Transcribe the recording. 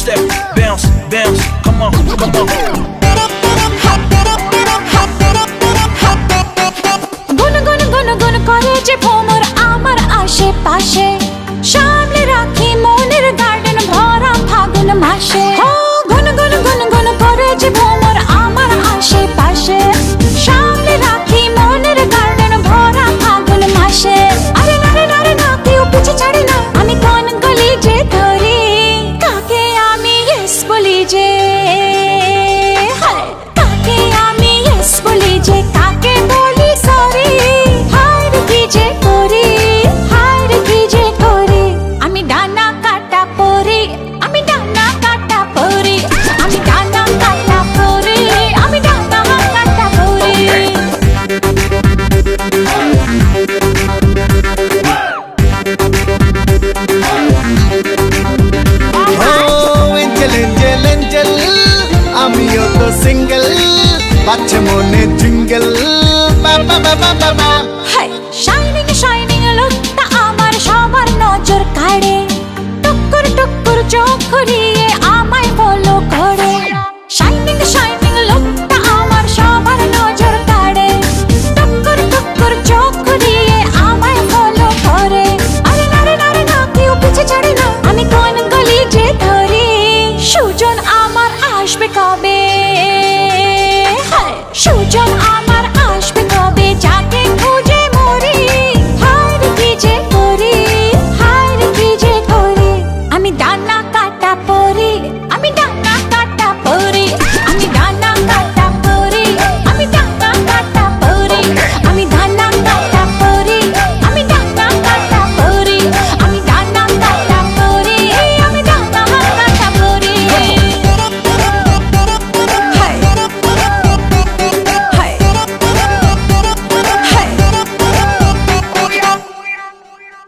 step, bounce, bounce. Come on, come on. গুন গুন গুন গুন করে যে ভোমর আমার আশেপাশে, সামনে রাখি মনের গার্ডেন ভরা ফাগুন মাসে। গুন গুন গুন গুন করে যে ভোমর আমার আশেপাশে, সামনে রাখি মনের গার্ডেন ভরা ফাগুন মাসে। আরে না রে না রে না, কেউ পিছে ছাড়ে না, আমি কোন গলি যে ধরি, কাকে আমি ইয়েস বলি যে, কাকে আমি ইয়েস বলি যে, কাকে বলি সরি। হায় রে কি যে করি, হায় রে কি যে করি, আমি ডানা কাটা পরি, আমি ডানা কাটা পরি, আমি ডানা কাটা পরি, আমি ডানা কাটা পরি। এঞ্জেল এঞ্জেল এঞ্জেল, আমিও তো সিঙ্গেল, বাচ্চা মনে জিঙ্গেল, বাবা বাবা বাবা।